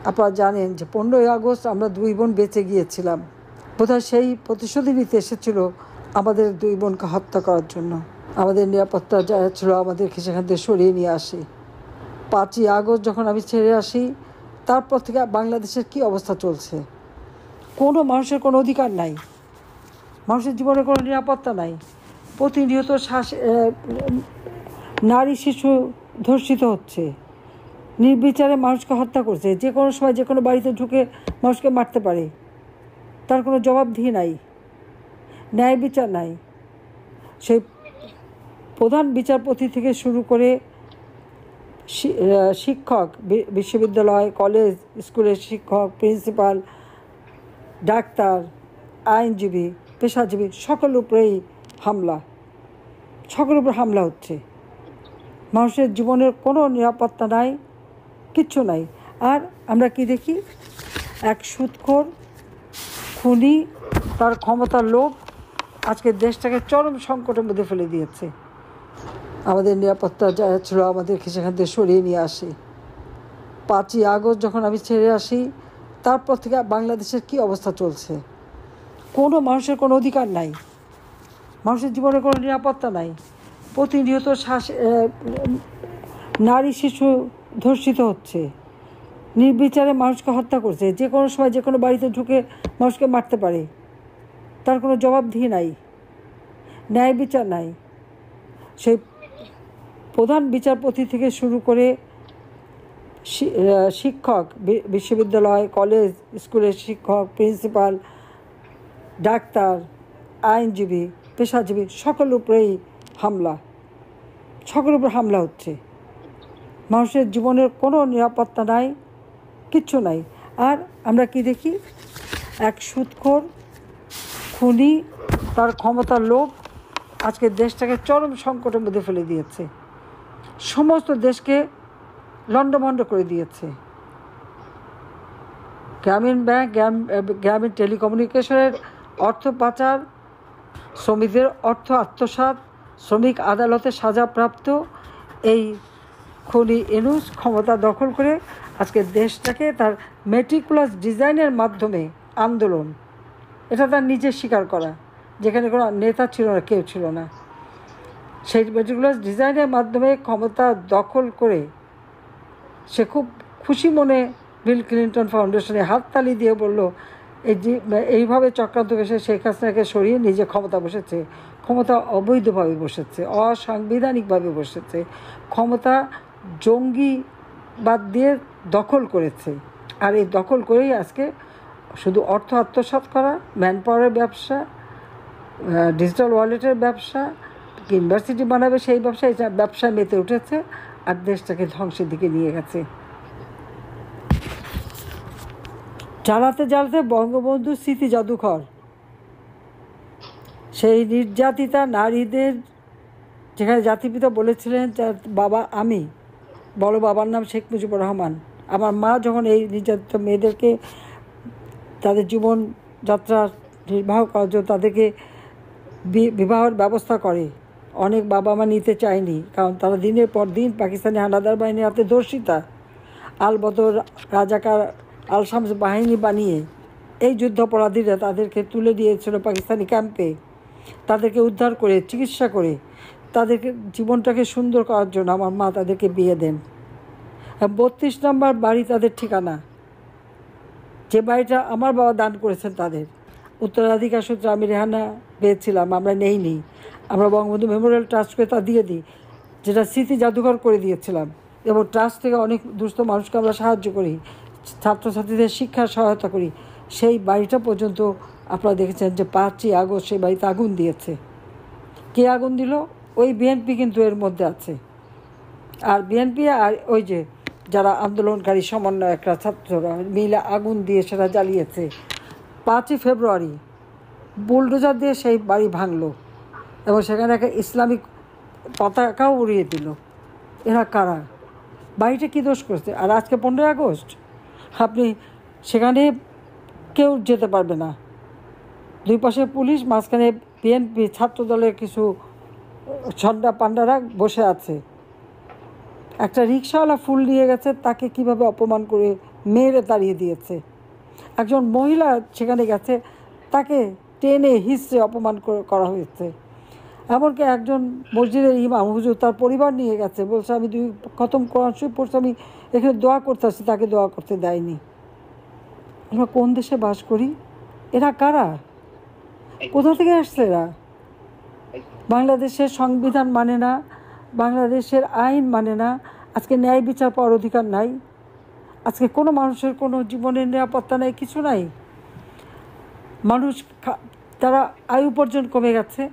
আপনারা জানেন যে 15ই আগস্ট আমরা 2 বোন বেঁচে গিয়েছিলাম। বোধহয় সেই প্রতিশোধ নিতে এসেছিল আমাদের 2 বোনকে হত্যা করার জন্য। আমাদের নিরাপত্তা যারা ছিল আমাদেরকে সেখান থেকে সরিয়ে নিয়ে আসে। 5ই আগস্ট যখন আমি ছেড়ে আসি, তারপর থেকে বাংলাদেশের কি অবস্থা চলছে। কোনো মানুষের কোনো অধিকার নাই, মানুষের জীবনের কোনো নিরাপত্তা নাই। প্রতিনিয়ত নারী শিশু ধর্ষিত হচ্ছে, নির্বিচারে মানুষকে হত্যা করছে, যে কোনো সময় যে কোনো বাড়িতে ঢুকে মানুষকে মারতে পারে। তার কোনো জবাবদিহি নাই, ন্যায় বিচার নাই। সেই প্রধান বিচারপতি থেকে শুরু করে শিক্ষক, বিশ্ববিদ্যালয়, কলেজ, স্কুলের শিক্ষক, প্রিন্সিপাল, ডাক্তার, আইনজীবী, পেশাজীবী সকলের উপরেই হামলা, সকলের উপর হামলা হচ্ছে। মানুষের জীবনের কোনো নিরাপত্তা নাই, কিচ্ছু নাই। আর আমরা কি দেখি, এক সুদখোর খুনি, তার ক্ষমতার লোভ আজকে দেশটাকে চরম সংকটের মধ্যে ফেলে দিয়েছে। আমাদের নিরাপত্তা যারা ছিল আমাদেরকে সেখান থেকে সরিয়ে নিয়ে আসে। 5ই আগস্ট যখন আমি ছেড়ে আসি, তারপর থেকে বাংলাদেশের কি অবস্থা চলছে। কোনো মানুষের কোনো অধিকার নাই, মানুষের জীবনের কোনো নিরাপত্তা নাই। প্রতিনিয়ত নারী শিশু ধর্ষিত হচ্ছে, নির্বিচারে মানুষকে হত্যা করছে, যে কোনো সময় যে কোনো বাড়িতে ঢুকে মানুষকে মারতে পারে। তার কোনো জবাবদিহি নাই, ন্যায় বিচার নাই। সেই প্রধান বিচারপতি থেকে শুরু করে শিক্ষক, বিশ্ববিদ্যালয়, কলেজ, স্কুলের শিক্ষক, প্রিন্সিপাল, ডাক্তার, আইনজীবী, পেশাজীবী সকলের উপরেই হামলা, সকলের উপর হামলা হচ্ছে। মানুষের জীবনের কোনো নিরাপত্তা নাই, কিচ্ছু নাই। আর আমরা কি দেখি, এক সুদখোর খুনি, তার ক্ষমতার লোভ আজকে দেশটাকে চরম সংকটের মধ্যে ফেলে দিয়েছে। সমস্ত দেশকে লণ্ডভণ্ড করে দিয়েছে। গ্রামীণ ব্যাংক, গ্রামীণ টেলিকমিউনিকেশনের অর্থ পাচার, শ্রমিকদের অর্থ আত্মসাৎ, শ্রমিক আদালতে সাজাপ্রাপ্ত এই খুনি ইউনূস ক্ষমতা দখল করে আজকে দেশটাকে তার মেটিকুলাস ডিজাইনের মাধ্যমে আন্দোলন, এটা তার নিজের স্বীকার করা, যেখানে কোনো নেতা ছিল না, কেউ ছিল না, সেই মেটিকুলাস ডিজাইনের মাধ্যমে ক্ষমতা দখল করে সে খুব খুশি মনে বিল ক্লিন্টন ফাউন্ডেশনে হাততালি দিয়ে বলল, এইভাবে চক্রান্ত করে শেখ হাসিনাকে সরিয়ে নিজে ক্ষমতা বসেছে। ক্ষমতা অবৈধভাবে বসেছে, অসাংবিধানিকভাবে বসেছে, ক্ষমতা জঙ্গিবাদ দিয়ে দখল করেছে। আর এই দখল করেই আজকে শুধু অর্থ আত্মসাৎ করা, ম্যান পাওয়ারের ব্যবসা, ডিজিটাল ওয়ালেটের ব্যবসা, ইউনিভার্সিটি বানাবে সেই ব্যবসায় মেতে উঠেছে আর দেশটাকে ধ্বংসের দিকে নিয়ে গেছে। জ্বালাতে জ্বালাতে বঙ্গবন্ধুর স্মৃতি জাদুঘর, সেই নির্যাতিতা নারীদের, যেখানে জাতিপিতা বলেছিলেন যার বাবা আমি, বড় বাবার নাম শেখ মুজিবুর রহমান। আমার মা যখন এই নির্যাতিত মেয়েদেরকে তাদের জীবনযাত্রা নির্বাহ করার জন্য তাদেরকে বিবাহের ব্যবস্থা করে, অনেক বাবা মা নিতে চায়নি, কারণ তারা দিনের পর দিন পাকিস্তানি হানাদার বাহিনীর হাতে ধর্ষিতা। আল বদর, রাজাকার, আল শামস বাহিনী বানিয়ে এই যুদ্ধাপরাধীরা তাদেরকে তুলে দিয়েছিল পাকিস্তানি ক্যাম্পে। তাদেরকে উদ্ধার করে চিকিৎসা করে তাদেরকে জীবনটাকে সুন্দর করার জন্য আমার মা তাদেরকে বিয়ে দেন। 32 নম্বর বাড়ি তাদের ঠিকানা, যে বাড়িটা আমার বাবা দান করেছেন তাদের। উত্তরাধিকার সূত্রে আমি রেহানা পেয়েছিলাম, আমরা নেইনি, আমরা বঙ্গবন্ধু মেমোরিয়াল ট্রাস্ট করে তা দিয়ে দিই, যেটা স্মৃতি জাদুঘর করে দিয়েছিলাম। এবং ট্রাস্ট থেকে অনেক দুস্থ মানুষকে আমরা সাহায্য করি, ছাত্রছাত্রীদের শিক্ষার সহায়তা করি। সেই বাড়িটা পর্যন্ত আপনারা দেখেছেন যে 5ই আগস্ট সেই বাড়িতে আগুন দিয়েছে। কে আগুন দিল? ওই বিএনপি কিন্তু এর মধ্যে আছে। আর বিএনপি আর ওই যে যারা আন্দোলনকারী সমন্বয়করা, ছাত্ররা মিলে আগুন দিয়ে সেটা জ্বালিয়েছে। 5ই ফেব্রুয়ারি বুলডোজার দিয়ে সেই বাড়ি ভাঙলো এবং সেখানে একটা ইসলামিক পতাকাও উড়িয়ে দিল। এরা কারা? বাড়িটা কী দোষ করছে? আর আজকে 15ই আগস্ট আপনি সেখানে কেউ যেতে পারবে না, দুই পাশে পুলিশ, মাঝখানে বিএনপি ছাত্রদলের কিছু ছন্ডা পান্ডারা বসে আছে। একটা রিক্সাওয়ালা ফুল নিয়ে গেছে, তাকে কিভাবে অপমান করে মেয়েরে তাড়িয়ে দিয়েছে। একজন মহিলা সেখানে গেছে, তাকে টেনে হিঁচড়ে অপমান করা হয়েছে। এমনকি একজন মসজিদের ইমাম হুজুর তার পরিবার নিয়ে গেছে, বলছে আমি 2 খতম কোরআন শরীফ পড়ছি, আমি এখানে দোয়া করতে আসছি, তাকে দোয়া করতে দেয়নি। আমরা কোন দেশে বাস করি? এরা কারা? কোথা থেকে আসছে এরা? বাংলাদেশের সংবিধান মানে না, বাংলাদেশের আইন মানে না। আজকে ন্যায় বিচার পাওয়ার অধিকার নাই। আজকে কোনো মানুষের কোনো জীবনের নিরাপত্তা নেই, কিছু নাই। মানুষ তারা আয় উপার্জন কমে গেছে,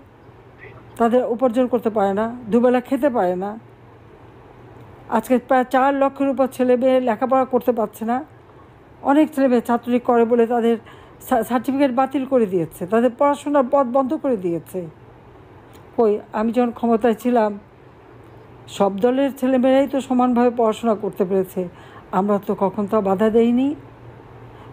তাদের উপার্জন করতে পারে না, দুবেলা খেতে পারে না। আজকে প্রায় 4 লক্ষের উপর ছেলে মেয়ে লেখাপড়া করতে পারছে না। অনেক ছেলে মেয়ে ছাত্রলীগ করে বলে তাদের সার্টিফিকেট বাতিল করে দিয়েছে, তাদের পড়াশোনার পথ বন্ধ করে দিয়েছে। কই, আমি যখন ক্ষমতায় ছিলাম সব দলের ছেলেমেয়েরাই তো সমানভাবে পড়াশোনা করতে পেরেছে, আমরা তো কখন তা বাধা দেইনি।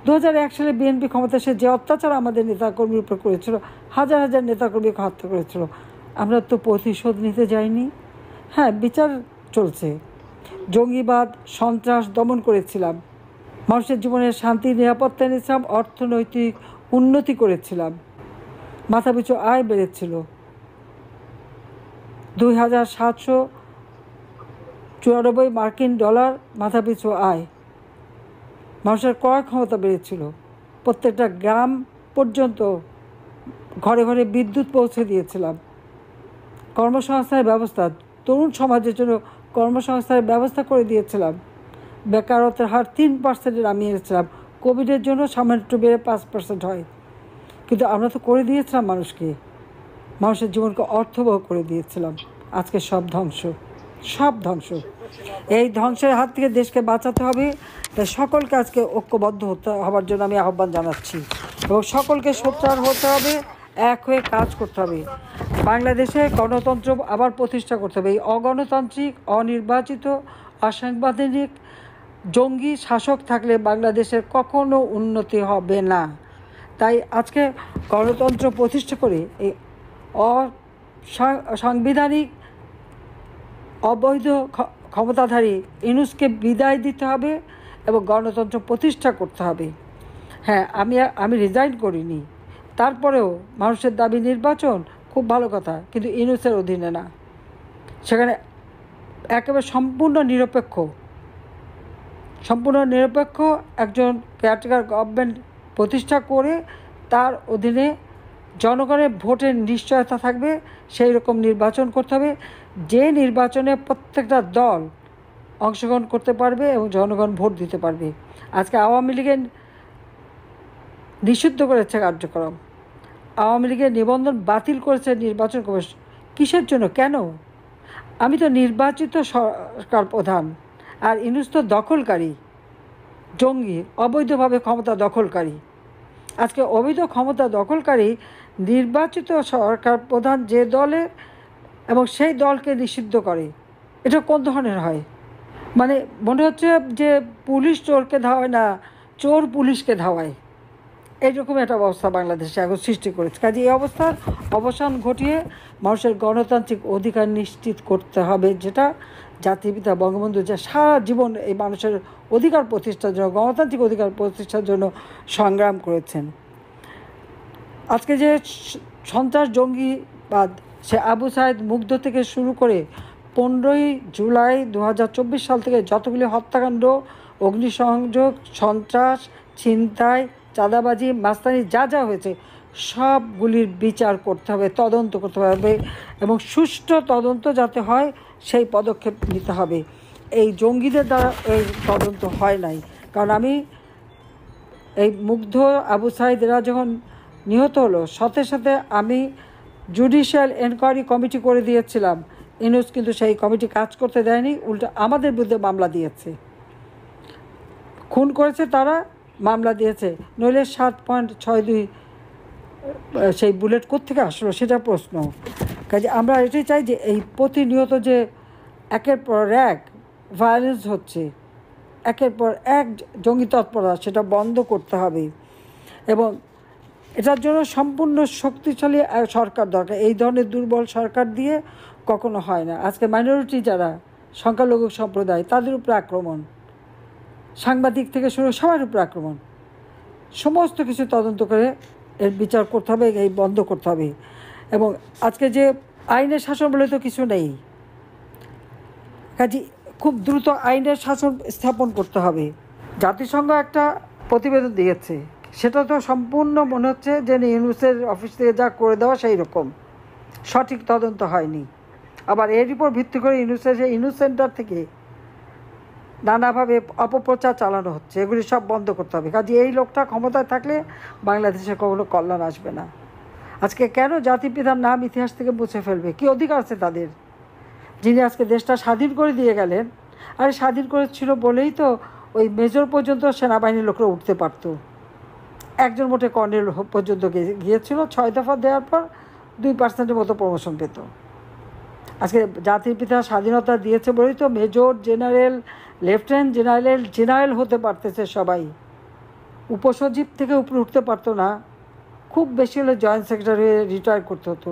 2001 সালে বিএনপি ক্ষমতা এসে যে অত্যাচার আমাদের নেতাকর্মীর উপর করেছিল, হাজার হাজার নেতাকর্মীকে হত্যা করেছিল, আমরা তো প্রতিশোধ নিতে যাইনি। হ্যাঁ, বিচার চলছে। জঙ্গিবাদ সন্ত্রাস দমন করেছিলাম, মানুষের জীবনের শান্তি নিরাপত্তা এনেছিলাম, অর্থনৈতিক উন্নতি করেছিলাম, মাথাপিছু আয় বেড়েছিল। 2794 মার্কিন ডলার মাথাপিছু আয়। মানুষের ক্রয় ক্ষমতা বেড়েছিল। প্রত্যেকটা গ্রাম পর্যন্ত ঘরে ঘরে বিদ্যুৎ পৌঁছে দিয়েছিলাম। কর্মসংস্থানের ব্যবস্থা, তরুণ সমাজের জন্য কর্মসংস্থানের ব্যবস্থা করে দিয়েছিলাম। বেকারত্বের হার 3% নামিয়ে এনেছিলাম। কোভিডের জন্য সামান্য একটু বেড়ে 5% হয়, কিন্তু আমরা তো করে দিয়েছিলাম মানুষকে, মানুষের জীবনকে অর্থবহ করে দিয়েছিলাম। আজকে সব ধ্বংস, সব ধ্বংস। এই ধ্বংসের হাত থেকে দেশকে বাঁচাতে হবে। তাই সকলকে আজকে ঐক্যবদ্ধ হবার জন্য আমি আহ্বান জানাচ্ছি, এবং সকলকে সোচ্চার হতে হবে, এক হয়ে কাজ করতে হবে। বাংলাদেশে গণতন্ত্র আবার প্রতিষ্ঠা করতে হবে। এই অগণতান্ত্রিক, অনির্বাচিত, অসাংবিধানিক, জঙ্গি শাসক থাকলে বাংলাদেশের কখনো উন্নতি হবে না। তাই আজকে গণতন্ত্র প্রতিষ্ঠা করে এই অসাংবিধানিক অবৈধ ক্ষমতাধারী ইউনূসকে বিদায় দিতে হবে এবং গণতন্ত্র প্রতিষ্ঠা করতে হবে। হ্যাঁ, আমি রিজাইন করিনি, তারপরেও মানুষের দাবি নির্বাচন, খুব ভালো কথা, কিন্তু ইউনূসের অধীনে না। সেখানে একেবারে সম্পূর্ণ নিরপেক্ষ একজন কেয়ারটেকার গভর্নমেন্ট প্রতিষ্ঠা করে তার অধীনে জনগণের ভোটের নিশ্চয়তা থাকবে, সেই রকম নির্বাচন করতে হবে, যে নির্বাচনে প্রত্যেকটা দল অংশগ্রহণ করতে পারবে এবং জনগণ ভোট দিতে পারবে। আজকে আওয়ামী লীগের নিষিদ্ধ করেছে কার্যক্রম, আওয়ামী লীগের নিবন্ধন বাতিল করেছে নির্বাচন কমিশন। কিসের জন্য, কেন? আমি তো নির্বাচিত সরকার প্রধান, আর ইউনূস তো দখলকারী, জঙ্গি, অবৈধভাবে ক্ষমতা দখলকারী। আজকে অবৈধ ক্ষমতা দখলকারী নির্বাচিত সরকার প্রধান যে দলের, এবং সেই দলকে নিষিদ্ধ করে, এটা কোন ধরনের হয়? মানে মনে হচ্ছে যে পুলিশ চোরকে ধাওয়ায় না, চোর পুলিশকে ধাওয়ায়। এইরকম একটা অবস্থা বাংলাদেশে এখন সৃষ্টি করেছে। কাজে এই অবস্থার অবসান ঘটিয়ে মানুষের গণতান্ত্রিক অধিকার নিশ্চিত করতে হবে, যেটা জাতির পিতা বঙ্গবন্ধু যে সারা জীবন এই মানুষের অধিকার প্রতিষ্ঠার জন্য, গণতান্ত্রিক অধিকার প্রতিষ্ঠার জন্য সংগ্রাম করেছেন। আজকে যে সন্ত্রাস জঙ্গিবাদ, সে আবু সাইদ মুগ্ধ থেকে শুরু করে 15ই জুলাই 2024 সাল থেকে যতগুলি হত্যাকাণ্ড, অগ্নিসংযোগ, সন্ত্রাস, ছিনতাই, চাঁদাবাজি, মাস্তানি যা যা হয়েছে, সবগুলির বিচার করতে হবে, তদন্ত করতে হবে, এবং সুষ্ঠু তদন্ত যাতে হয় সেই পদক্ষেপ নিতে হবে। এই জঙ্গিদের দ্বারা এই তদন্ত হয় নাই। কারণ আমি এই মুগ্ধ, আবু সাইদরা যখন নিহত হলো, সাথে সাথে আমি জুডিশিয়াল এনকোয়ারি কমিটি করে দিয়েছিলাম। ইউনূস কিন্তু সেই কমিটি কাজ করতে দেয়নি, উল্টো আমাদের বিরুদ্ধে মামলা দিয়েছে। খুন করেছে তারা, মামলা দিয়েছে, নইলে 7.62 সেই বুলেট কোত্থেকে আসলো সেটা প্রশ্ন। কাজে আমরা এটাই চাই যে এই প্রতিনিয়ত যে একের পর এক ভায়োলেন্স হচ্ছে, একের পর এক জঙ্গি তৎপরতা, সেটা বন্ধ করতে হবে, এবং এটার জন্য সম্পূর্ণ শক্তিশালী সরকার দরকার। এই ধরনের দুর্বল সরকার দিয়ে কখনো হয় না। আজকে মাইনরিটি যারা সংখ্যালঘু সম্প্রদায়, তাদের উপরে আক্রমণ, সাংবাদিক থেকে শুরু সবার উপর আক্রমণ। সমস্ত কিছু তদন্ত করে এর বিচার করতে হবে, এই বন্ধ করতে হবে। এবং আজকে যে আইনের শাসন বলে তো কিছু নেই, কাজে খুব দ্রুত আইনের শাসন স্থাপন করতে হবে। জাতিসংঘ একটা প্রতিবেদন দিয়েছে, সেটা তো সম্পূর্ণ মনে হচ্ছে যে ইউনুসের অফিস থেকে যা করে দেওয়া সেই রকম, সঠিক তদন্ত হয়নি। আবার এর উপর ভিত্তি করে ইউনুস সেন্টার থেকে নানাভাবে অপপ্রচার চালানো হচ্ছে। এগুলি সব বন্ধ করতে হবে। কাজে এই লোকটা ক্ষমতায় থাকলে বাংলাদেশে কখনো কল্যাণ আসবে না। আজকে কেন জাতিপিতার নাম ইতিহাস থেকে মুছে ফেলবে? কী অধিকার আছে তাদের, যিনি আজকে দেশটা স্বাধীন করে দিয়ে গেলেন? আরে স্বাধীন করেছিল বলেই তো ওই মেজর পর্যন্ত সেনাবাহিনীর লোকরা উঠতে পারত। একজন মোটে কর্নেল পর্যন্ত গিয়েছিল, 6 দফা দেওয়ার পর 2% মতো প্রমোশন পেত। আজকে জাতির পিতা স্বাধীনতা দিয়েছে বলেই তো মেজর জেনারেল, লেফটেন্যান্ট জেনারেল হতে পারতেছে সবাই। উপসচিব থেকে উপরে উঠতে পারতো না, খুব বেশি হলে জয়েন্ট সেক্রেটারি হয়ে রিটায়ার করতে হতো।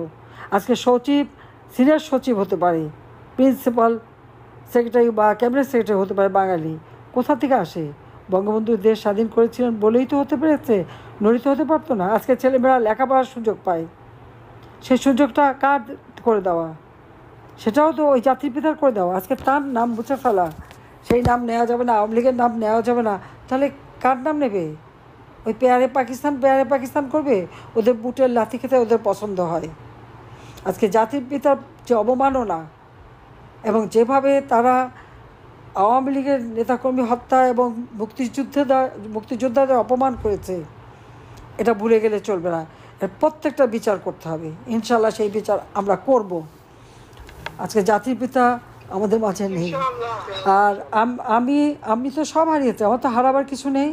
আজকে সচিব, সিনিয়র সচিব হতে পারে, প্রিন্সিপাল সেক্রেটারি বা ক্যাবিনেট সেক্রেটারি হতে পারে বাঙালি। কোথা থেকে আসে? বঙ্গবন্ধু দেশ স্বাধীন করেছিলেন বলেই তো হতে পেরেছে, নড়িতে হতে পারতো না। আজকে ছেলেমেয়েরা লেখাপড়ার সুযোগ পায়, সেই সুযোগটা কার করে দেওয়া? সেটাও তো ওই জাতির পিতার করে দেওয়া। আজকে তার নাম মুছে ফেলা, সেই নাম নেওয়া যাবে না, আওয়ামী লীগের নাম নেওয়া যাবে না, তাহলে কার নাম নেবে? ওই পেয়ারে পাকিস্তান করবে, ওদের বুটের লাথি খেতে ওদের পছন্দ হয়। আজকে জাতির পিতার যে অবমাননা এবং যেভাবে তারা আওয়ামী লীগের নেতাকর্মী হত্যা এবং মুক্তিযোদ্ধাদের অপমান করেছে, এটা ভুলে গেলে চলবে না। এর প্রত্যেকটা বিচার করতে হবে। ইনশাল্লাহ সেই বিচার আমরা করব। আজকে জাতির পিতা আমাদের মাঝে নেই। আর আমি তো সব হারিয়েছি, আমার তো হারাবার কিছু নেই।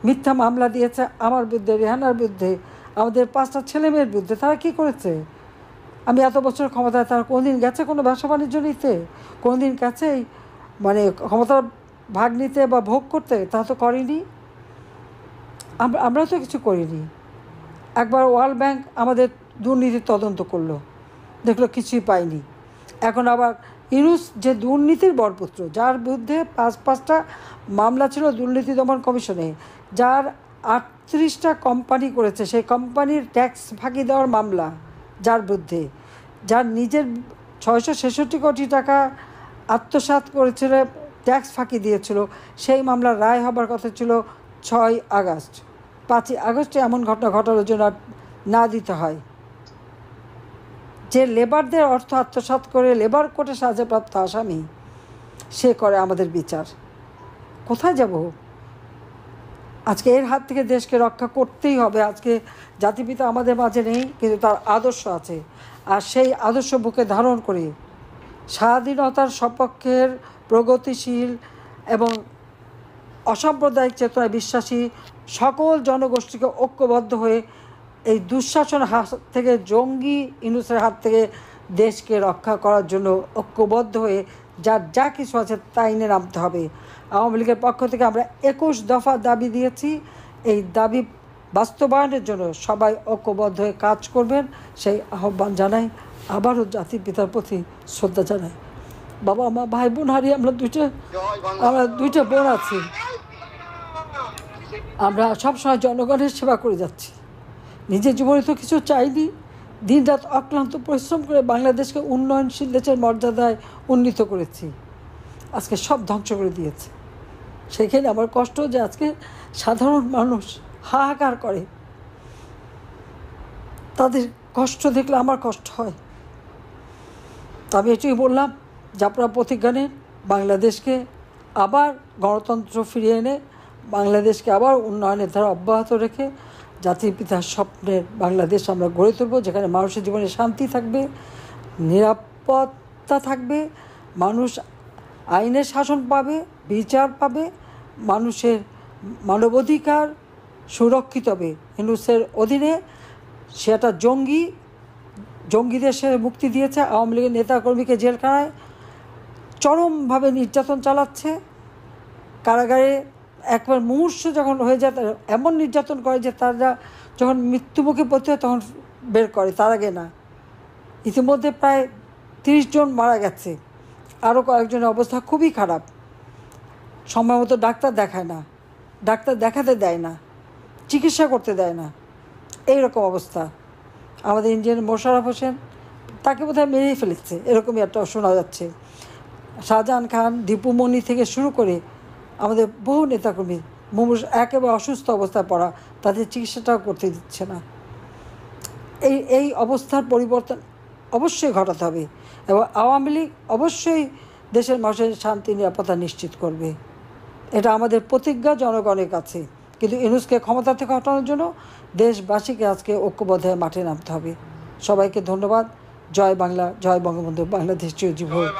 মিথ্যা মামলা দিয়েছে আমার বিরুদ্ধে, রেহানার বিরুদ্ধে, আমাদের 5টা ছেলে মেয়ের বিরুদ্ধে। তারা কি করেছে? আমি এত বছর ক্ষমতায়, তারা কোনোদিন গেছে কোনো ব্যবসা বাণিজ্য নিতে? কোনোদিন গেছে মানে ক্ষমতার ভাগ নিতে বা ভোগ করতে? তা তো করিনি। আমরা তো কিছু করিনি। একবার ওয়ার্ল্ড ব্যাংক আমাদের দুর্নীতির তদন্ত করলো, দেখলো কিছুই পাইনি। এখন আবার ইউনুস যে দুর্নীতির বরপুত্র, যার বিরুদ্ধে 5টা মামলা ছিল দুর্নীতি দমন কমিশনে, যার 38টা কোম্পানি করেছে, সেই কোম্পানির ট্যাক্স ফাঁকি দেওয়ার মামলা, যার বিরুদ্ধে, যার নিজের 666 কোটি টাকা আত্মসাৎ করেছিল, ট্যাক্স ফাঁকি দিয়েছিল, সেই মামলার রায় হবার কথা ছিল 6 আগস্ট। 5 আগস্টে এমন ঘটনা ঘটানোর জন্য না দিতে হয়। যে লেবারদের অর্থ আত্মসাৎ করে লেবার কোর্টে সাজাপ্রাপ্ত আসামি, সে করে আমাদের বিচার। কোথায় যাব? আজকে এর হাত থেকে দেশকে রক্ষা করতেই হবে। আজকে জাতিপিতা আমাদের মাঝে নেই, কিন্তু তার আদর্শ আছে। আর সেই আদর্শ বুকে ধারণ করে স্বাধীনতার সপক্ষের প্রগতিশীল এবং অসাম্প্রদায়িক চেতনায় বিশ্বাসী সকল জনগোষ্ঠীকে ঐক্যবদ্ধ হয়ে এই দুঃশাসনের হাত থেকে, জঙ্গি ইউনুসের হাত থেকে দেশকে রক্ষা করার জন্য ঐক্যবদ্ধ হয়ে যার যা কিছু আছে তাই নিয়ে নামতে হবে। আওয়ামী লীগের পক্ষ থেকে আমরা 21 দফা দাবি দিয়েছি। এই দাবি বাস্তবায়নের জন্য সবাই ঐক্যবদ্ধ হয়ে কাজ করবেন, সেই আহ্বান জানাই। আবারও জাতির পিতার প্রতি শ্রদ্ধা জানাই। বাবা মা ভাই বোন হারিয়ে আমরা দুইটা বোন আছি। আমরা সবসময় জনগণের সেবা করে যাচ্ছি। নিজের জীবনে তো কিছু চাইনি, দিনরাত অক্লান্ত পরিশ্রম করে বাংলাদেশকে উন্নয়নশীল দেশের মর্যাদায় উন্নীত করেছি। আজকে সব ধ্বংস করে দিয়েছে। সেখানে আমার কষ্ট যে আজকে সাধারণ মানুষ হাহাকার করে, তাদের কষ্ট দেখলে আমার কষ্ট হয়। তবে এটাই বললাম যে আপনারা প্রতিজ্ঞা নেন, বাংলাদেশকে আবার গণতন্ত্র ফিরিয়ে এনে বাংলাদেশকে আবার উন্নয়নের ধারা অব্যাহত রেখে জাতির পিতার স্বপ্নের বাংলাদেশ আমরা গড়ে তুলব, যেখানে মানুষের জীবনে শান্তি থাকবে, নিরাপত্তা থাকবে, মানুষ আইনের শাসন পাবে, বিচার পাবে, মানুষের মানবাধিকার সুরক্ষিত হবে। ইউনূসের অধীনে সেটা জঙ্গিদের সে মুক্তি দিয়েছে, আওয়ামী লীগের নেতাকর্মীকে জেলখানায় চরমভাবে নির্যাতন চালাচ্ছে, কারাগারে একবার মুমূর্ষু যখন হয়ে যায় এমন নির্যাতন করে যে তারা যখন মৃত্যুমুখে পড়তে হয় তখন বের করে, তার আগে না। ইতিমধ্যে প্রায় 30 জন মারা গেছে, আরও কয়েকজনের অবস্থা খুবই খারাপ। সময় মতো ডাক্তার দেখায় না, ডাক্তার দেখাতে দেয় না, চিকিৎসা করতে দেয় না, এইরকম অবস্থা। আমাদের ইঞ্জিনিয়ার মোশাররফ হোসেন, তাকে বোধহয় মেরেই ফেলেছে, এরকমই একটা শোনা যাচ্ছে। শাহজাহান খান, দীপুমণি থেকে শুরু করে আমাদের বহু নেতাকর্মী একেবারে অসুস্থ অবস্থায় পড়া, তাদের চিকিৎসাটাও করতে দিচ্ছে না। এই অবস্থার পরিবর্তন অবশ্যই ঘটাতে হবে এবং আওয়ামী লীগ অবশ্যই দেশের মানুষের শান্তি নিরাপত্তা নিশ্চিত করবে। এটা আমাদের প্রতিজ্ঞা জনগণের কাছে। কিন্তু ইউনূসকে ক্ষমতা থেকে হটানোর জন্য দেশবাসীকে আজকে ঐক্যবদ্ধ হয়ে মাঠে নামতে হবে। সবাইকে ধন্যবাদ। জয় বাংলা, জয় বঙ্গবন্ধু, বাংলাদেশ চিরজীবী হোক।